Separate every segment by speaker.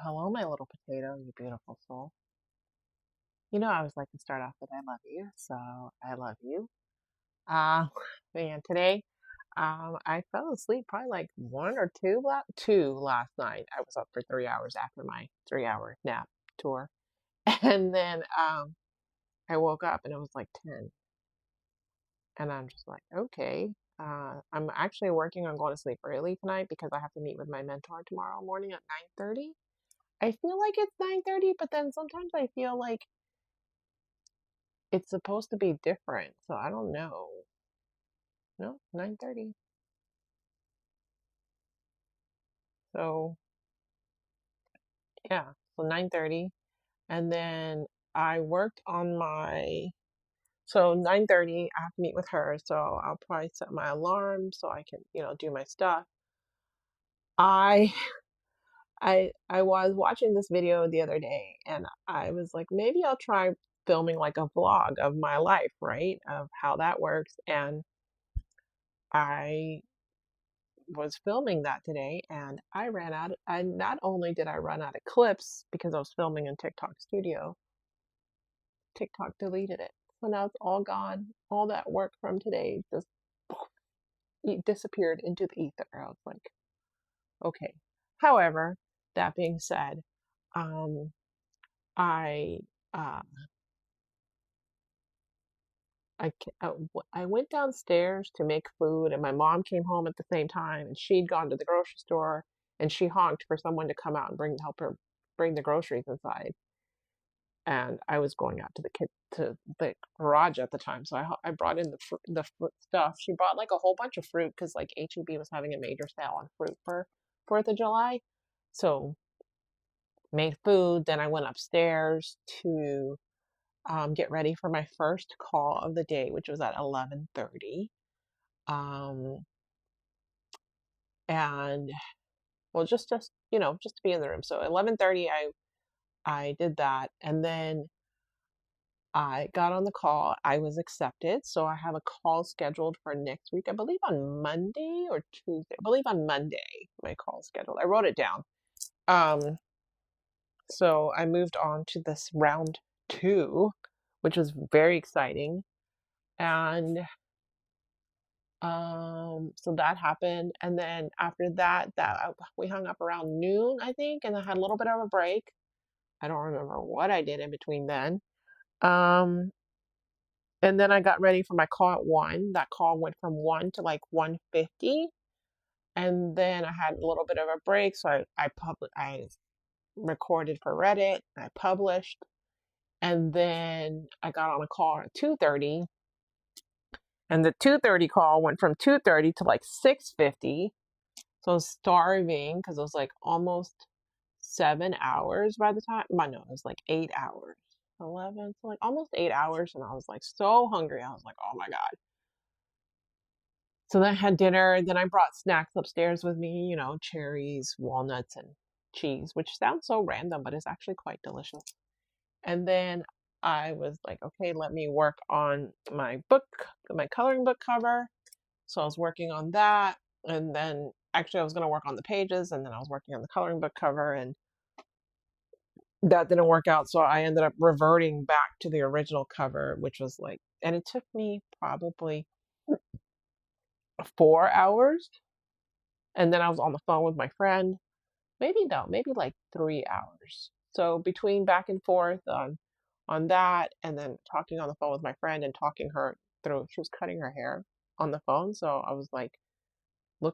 Speaker 1: Hello, my little potato, you beautiful soul. You know, I always like to start off with I love you, so I love you. Uh, man, today, I fell asleep probably like one or two last night. I was up for 3 hours after my 3 hour nap tour. And then, I woke up and it was like 10. And I'm just like, okay. I'm actually working on going to sleep early tonight because I have to meet with my mentor tomorrow morning at 9:30. I feel like it's 9:30, but then sometimes I feel like it's supposed to be different, so I don't know. No, 9:30. So, yeah, so 9:30. And then I worked on my, so 9:30, I have to meet with her, so I'll probably set my alarm so I can, do my stuff. I I was watching this video the other day and I was like, maybe I'll try filming like a vlog of my life, right? Of how that works. And I was filming that today and I ran out. I not only did I run out of clips because I was filming in TikTok Studio, TikTok deleted it. So now it's all gone. All that work from today just disappeared into the ether. I was like, okay. However, that being said, um, I uh, I went downstairs to make food, and my mom came home at the same time, and she'd gone to the grocery store, and she honked for someone to come out and help her bring the groceries inside. And I was going out to the garage at the time, so I brought in the fruit stuff. She brought like a whole bunch of fruit because like HEB was having a major sale on fruit for Fourth of July. So made food. Then I went upstairs to get ready for my first call of the day, which was at 11:30. Um, and well, just to be in the room. So 11:30, I did that, and then I got on the call. I was accepted, so I have a call scheduled for next week. I believe on Monday or Tuesday. I believe on Monday my call scheduled. I wrote it down. Um, so I moved on to this round two, which was very exciting, and so that happened, and then after that, we hung up around noon, I think, and I had a little bit of a break. I don't remember what I did in between then. Um, and then I got ready for my call at 1. That call went from 1 to like 1:50, and then I had a little bit of a break, so I recorded for Reddit, I published, and then I got on a call at 2:30, and the 2:30 call went from 2:30 to like 6:50. So I was starving because it was like almost 7 hours by the time. But no, it was like 8 hours. 11, so like almost 8 hours. And I was like so hungry. I was like, oh my God. So then I had dinner. Then I brought snacks upstairs with me, cherries, walnuts, and cheese, which sounds so random, but it's actually quite delicious. And then I was like, okay, let me work on my book, my coloring book cover. So I was working on that. And then actually, I was going to work on the pages, and then I was working on the coloring book cover, and that didn't work out. So I ended up reverting back to the original cover, which was like, and it took me probably 4 hours. And then I was on the phone with my friend. Maybe no, maybe like 3 hours. So between back and forth on that, and then talking on the phone with my friend and talking her through, she was cutting her hair on the phone. So I was like I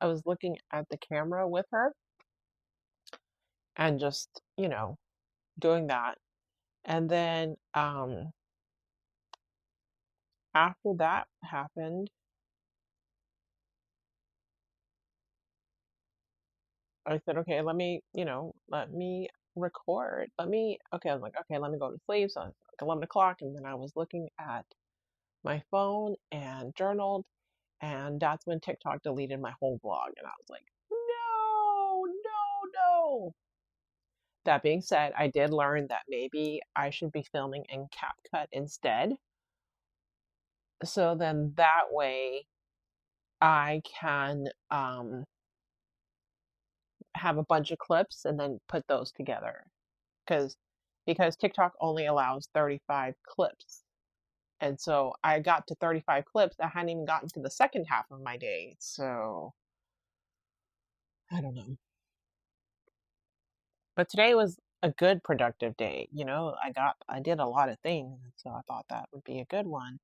Speaker 1: was looking at the camera with her and just, doing that. And then after that happened, I said, okay, let me record. Okay, I was like, okay, let me go to sleep. So it's like 11 o'clock, and then I was looking at my phone and journaled, and that's when TikTok deleted my whole vlog, and I was like, no, no, no. That being said, I did learn that maybe I should be filming in CapCut instead. So then that way I can have a bunch of clips and then put those together because TikTok only allows 35 clips. And so I got to 35 clips. I hadn't even gotten to the second half of my day. So I don't know. But today was a good productive day. I did a lot of things. So I thought that would be a good one.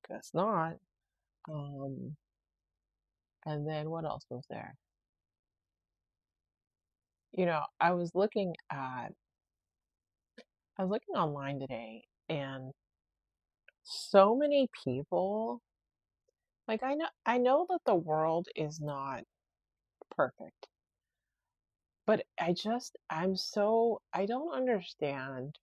Speaker 1: Guess not. Um, and then what else was there? I was looking online today and so many people, like I know that the world is not perfect, but I don't understand.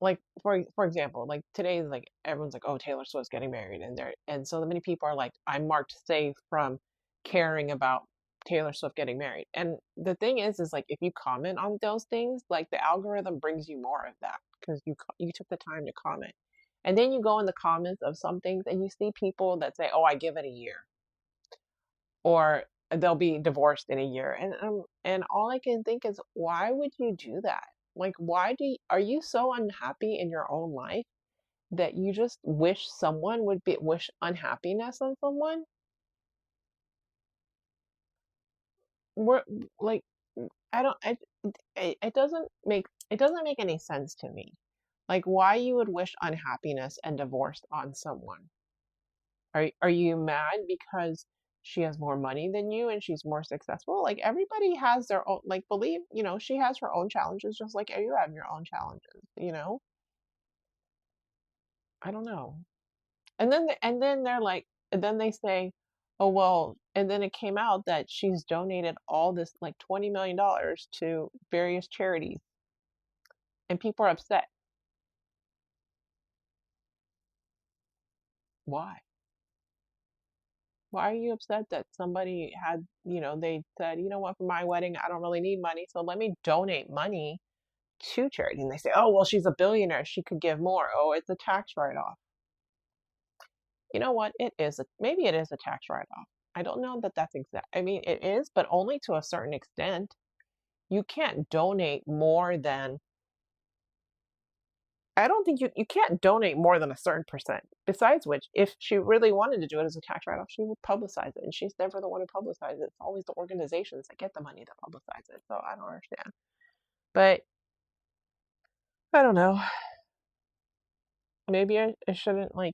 Speaker 1: Like for example, like today, like everyone's like, oh, Taylor Swift's getting married, and so many people are like, I'm marked safe from caring about Taylor Swift getting married. And the thing is like if you comment on those things, like the algorithm brings you more of that because you took the time to comment. And then you go in the comments of some things and you see people that say, oh, I give it a year, or they'll be divorced in a year. And all I can think is, why would you do that? Like, are you so unhappy in your own life that you just wish unhappiness on someone? We're like, I don't, it doesn't make any sense to me. Like, why you would wish unhappiness and divorce on someone? Are you mad because she has more money than you and she's more successful? Like everybody has their own, like, she has her own challenges just like you have your own challenges. I don't know. And then they're like, and then they say, oh well, and then it came out that she's donated all this like $20 million to various charities, and people are upset. Why? Why are you upset that somebody they said, you know what, for my wedding, I don't really need money, so let me donate money to charity? And they say, oh, well, she's a billionaire. She could give more. Oh, it's a tax write-off. You know what? Maybe it is a tax write-off. I don't know that that's exact. I mean, it is, but only to a certain extent. You can't donate more than, I don't think you can't donate more than a certain percent. Besides which, if she really wanted to do it as a tax write-off, she would publicize it. And she's never the one who publicizes it. It's always the organizations that get the money to publicize it. So I don't understand. But I don't know. Maybe I shouldn't, like,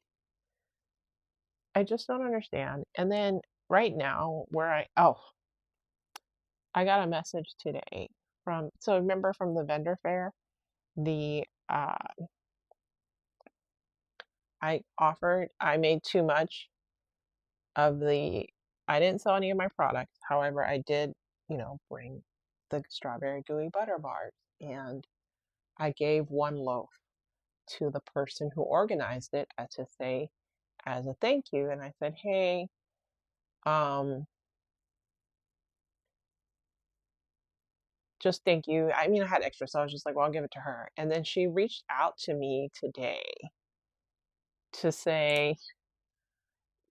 Speaker 1: I just don't understand. And then right now, I got a message today so remember from the vendor fair, the, I made too much of I didn't sell any of my products. However, I did, bring the strawberry gooey butter bars, and I gave one loaf to the person who organized it to say as a thank you. And I said, hey, um, just thank you. I mean, I had extra, so I was just like, well, I'll give it to her. And then she reached out to me today to say,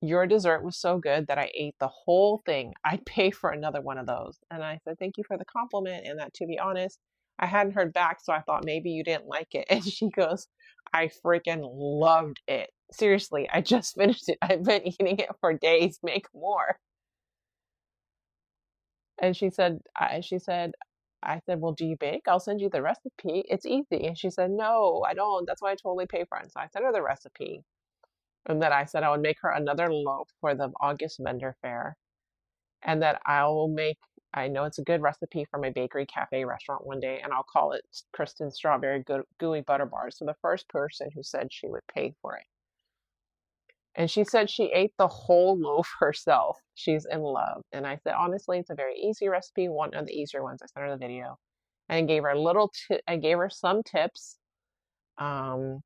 Speaker 1: your dessert was so good that I ate the whole thing. I'd pay for another one of those. And I said, thank you for the compliment. And that, to be honest, I hadn't heard back, so I thought maybe you didn't like it. And she goes, I freaking loved it. Seriously, I just finished it. I've been eating it for days. Make more. And I said, well, do you bake? I'll send you the recipe. It's easy. And she said, no, I don't. That's why I totally pay for it. So I sent her the recipe. And that I said I would make her another loaf for the August vendor fair. And that I know it's a good recipe for my bakery cafe restaurant one day, and I'll call it Kristen's Strawberry Gooey Butter Bars. So the first person who said she would pay for it. And she said she ate the whole loaf herself. She's in love. And I said, honestly, it's a very easy recipe, one of the easier ones. I sent her the video. And I gave her some tips. Um,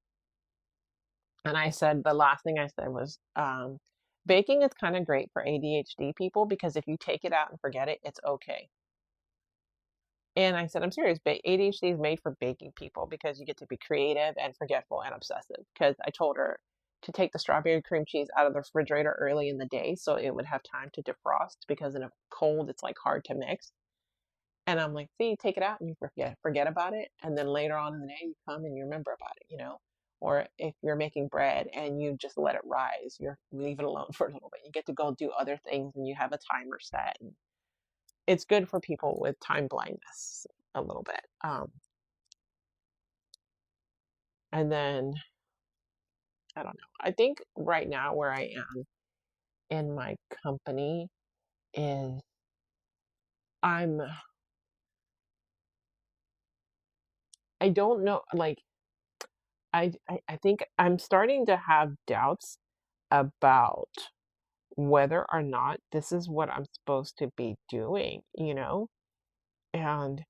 Speaker 1: and I said, the last thing I said was, baking is kind of great for ADHD people because if you take it out and forget it, it's okay. And I said, I'm serious, ADHD is made for baking people because you get to be creative and forgetful and obsessive. Because I told her, to take the strawberry cream cheese out of the refrigerator early in the day so it would have time to defrost because in a cold it's like hard to mix. And I'm like, see, take it out and you forget about it. And then later on in the day you come and you remember about it, you know. Or if you're making bread and you just let it rise, you leave it alone for a little bit. You get to go do other things and you have a timer set. And it's good for people with time blindness a little bit. And then I don't know. I think right now where I am in my company is I'm I don't know like I think I'm starting to have doubts about whether or not this is what I'm supposed to be doing, you know? And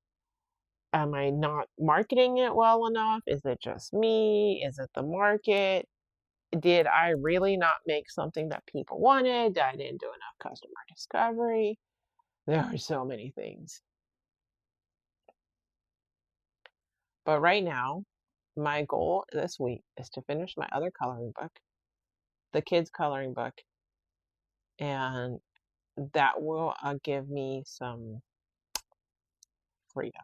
Speaker 1: am I not marketing it well enough? Is it just me? Is it the market? Did I really not make something that people wanted? I didn't do enough customer discovery. There are so many things. But right now, my goal this week is to finish my other coloring book, the kids' coloring book, and that will give me some freedom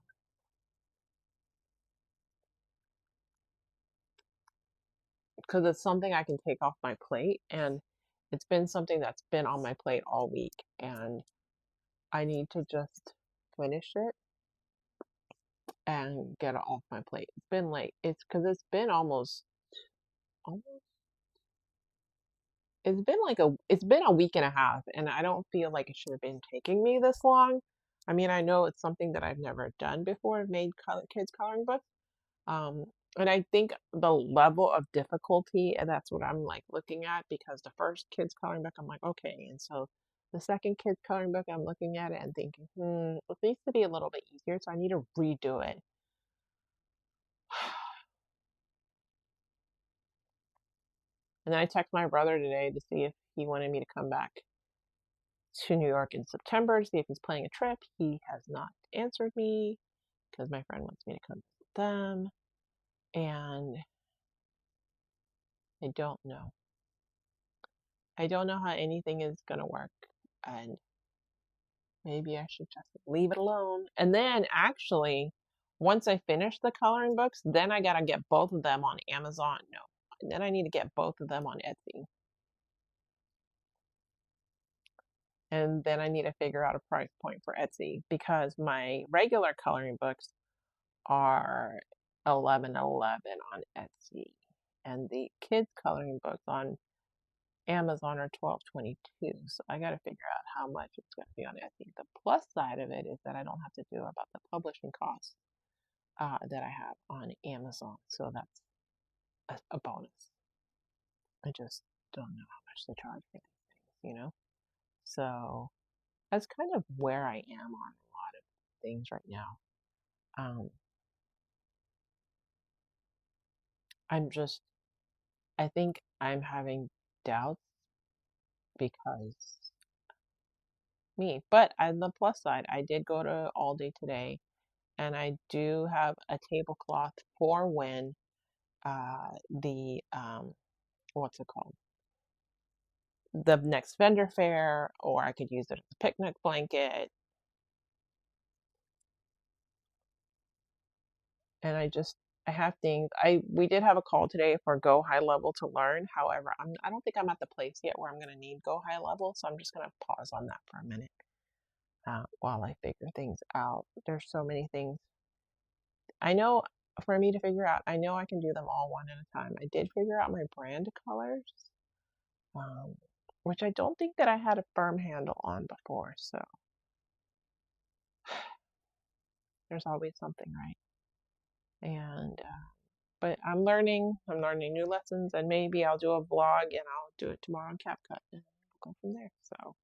Speaker 1: because it's something I can take off my plate. And it's been something that's been on my plate all week. And I need to just finish it and get it off my plate. It's been like, it's because it's been almost it's been a week and a half, and I don't feel like it should have been taking me this long. I mean, I know it's something that I've never done before. I've made kids coloring books, um, and I think the level of difficulty, and that's what I'm like looking at because the first kids coloring book, I'm like, okay, and so the second kids coloring book, I'm looking at it and thinking, it needs to be a little bit easier, so I need to redo it. And then I text my brother today to see if he wanted me to come back to New York in September to see if he's planning a trip. He has not answered me because my friend wants me to come visit them. And I don't know. I don't know how anything is going to work. And maybe I should just leave it alone. And then actually, once I finish the coloring books, then I got to get both of them on Amazon. No. And then I need to get both of them on Etsy. And then I need to figure out a price point for Etsy because my regular coloring books are 11.11 on Etsy, and the kids coloring books on Amazon are 12.22. So I got to figure out how much it's going to be on Etsy. The plus side of it is that I don't have to do about the publishing costs that I have on Amazon. So that's a bonus. I just don't know how much to charge for these things, you know. So that's kind of where I am on a lot of things right now. Um, I'm just, I think I'm having doubts because me. But on the plus side, I did go to All Day today, and I do have a tablecloth for when the what's it called? The next vendor fair, or I could use it as a picnic blanket. And I have things. We did have a call today for Go High Level to learn. However, I don't think I'm at the place yet where I'm going to need Go High Level, so I'm just going to pause on that for a minute while I figure things out. There's so many things I know for me to figure out. I know I can do them all one at a time. I did figure out my brand colors, um, which I don't think that I had a firm handle on before. So there's always something, right? And but I'm learning. I'm learning new lessons, and maybe I'll do a vlog and I'll do it tomorrow on CapCut and go from there. So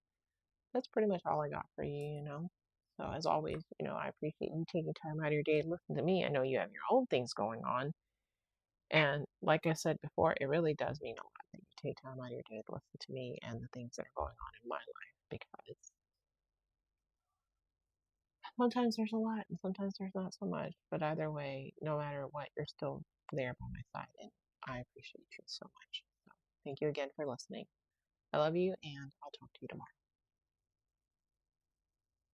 Speaker 1: that's pretty much all I got for you, you know. So as always, you know, I appreciate you taking time out of your day to listen to me. I know you have your own things going on. And like I said before, it really does mean a lot that you take time out of your day to listen to me and the things that are going on in my life because sometimes there's a lot and sometimes there's not so much. But either way, no matter what, you're still there by my side and I appreciate you so much. Thank you again for listening. I love you, and I'll talk to you tomorrow.